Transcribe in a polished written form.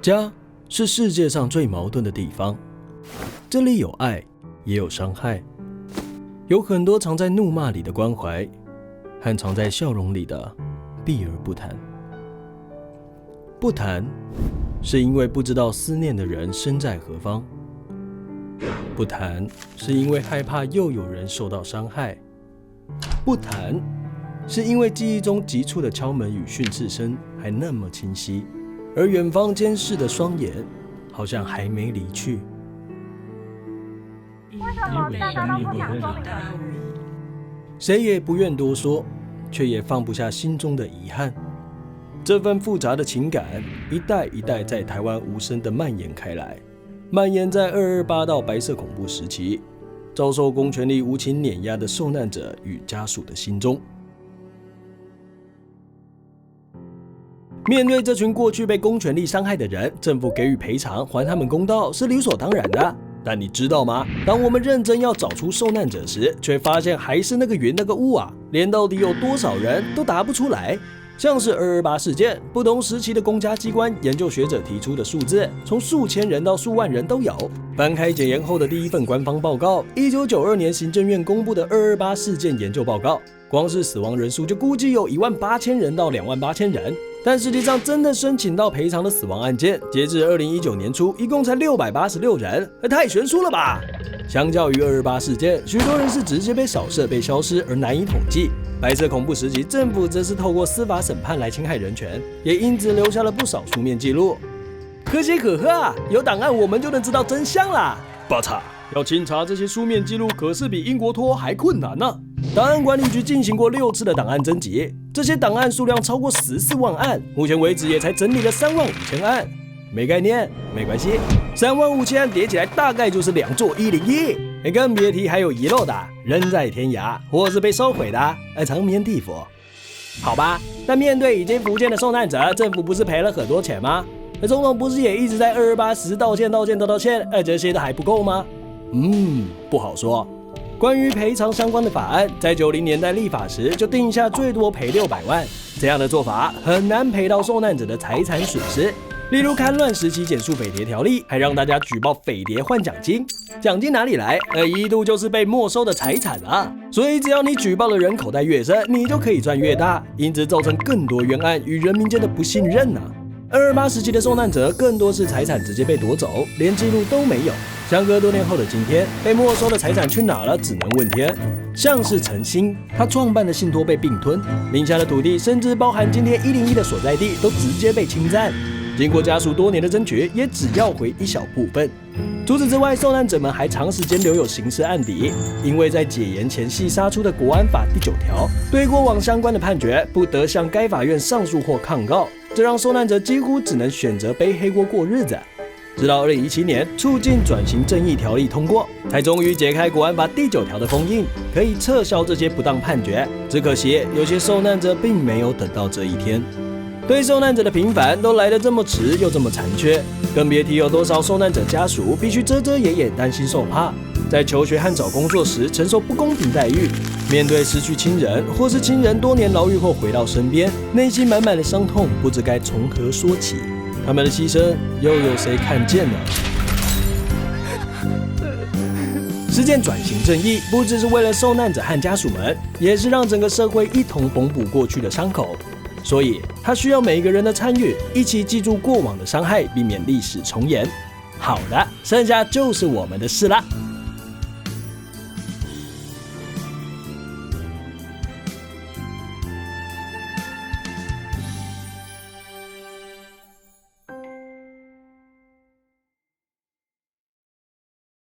家是世界上最矛盾的地方，这里有爱，也有伤害，有很多藏在怒骂里的关怀，和藏在笑容里的避而不谈。不谈，是因为不知道思念的人身在何方；不谈，是因为害怕又有人受到伤害；不谈，是因为记忆中急促的敲门与训斥声还那么清晰，而远方监视的双眼好像还没离去。为什么大家都不想说那个？谁也不愿多说，却也放不下心中的遗憾。这份复杂的情感，一代一代在台湾无声地蔓延开来，蔓延在228到白色恐怖时期，遭受公权力无情碾压的受难者与家属的心中。面对这群过去被公权力伤害的人，政府给予赔偿，还他们公道是理所当然的。但你知道吗？当我们认真要找出受难者时，却发现还是那个云那个雾啊，连到底有多少人都答不出来。像是228事件，不同时期的公家机关研究学者提出的数字，从数千人到数万人都有。翻开检验后的第一份官方报告，1992年行政院公布的228事件研究报告，光是死亡人数就估计有18000人到28000人。但实际上，真的申请到赔偿的死亡案件，截至2019年初，一共才686人，太悬殊了吧？相较于228事件，许多人是直接被扫射、被消失而难以统计。白色恐怖时期，政府则是透过司法审判来侵害人权，也因此留下了不少书面记录。可喜可贺啊，有档案我们就能知道真相啦！巴嚓，要清查这些书面记录，可是比英国脱欧还困难呢。档案管理局进行过6次的档案征集，这些档案数量超过14万案，目前为止也才整理了35000案。没概念，没关系，35000案叠起来大概就是2座101，更别提还有遗漏的、人在天涯或是被烧毁的、长眠地府。好吧，那面对已经福建的受难者，政府不是赔了很多钱吗？总统不是也一直在228时道歉，这些都还不够吗？不好说。关于赔偿相关的法案，在90年代立法时就定下最多赔600万，这样的做法很难赔到受难者的财产损失。例如戡乱时期减速匪谍条例，还让大家举报匪谍换奖金，奖金哪里来？一度就是被没收的财产啊！所以只要你举报的人口袋越深，你就可以赚越大，因此造成更多冤案与人民间的不信任啊。228时期的受难者更多是财产直接被夺走，连记录都没有。相隔多年后的今天，被没收的财产去哪了，只能问天。像是陈星，他创办的信托被并吞，名下的土地甚至包含今天101的所在地，都直接被侵占。经过家属多年的争取，也只要回一小部分。除此之外，受难者们还长时间留有刑事案底，因为在解严前夕杀出的国安法第9条，对过往相关的判决不得向该法院上诉或抗告，这让受难者几乎只能选择背黑锅过日子。直到2017年，促进转型正义条例通过，才终于解开国安法第9条的封印，可以撤销这些不当判决。只可惜，有些受难者并没有等到这一天。对受难者的平反都来得这么迟又这么残缺，更别提有多少受难者家属必须遮遮掩掩，担心受怕，在求学和找工作时承受不公平待遇，面对失去亲人或是亲人多年牢狱后回到身边，内心满满的伤痛不知该从何说起。他们的牺牲又有谁看见呢？实践转型正义不只是为了受难者和家属们，也是让整个社会一同缝补过去的伤口。所以，它需要每一个人的参与，一起记住过往的伤害，避免历史重演。好的，剩下就是我们的事啦。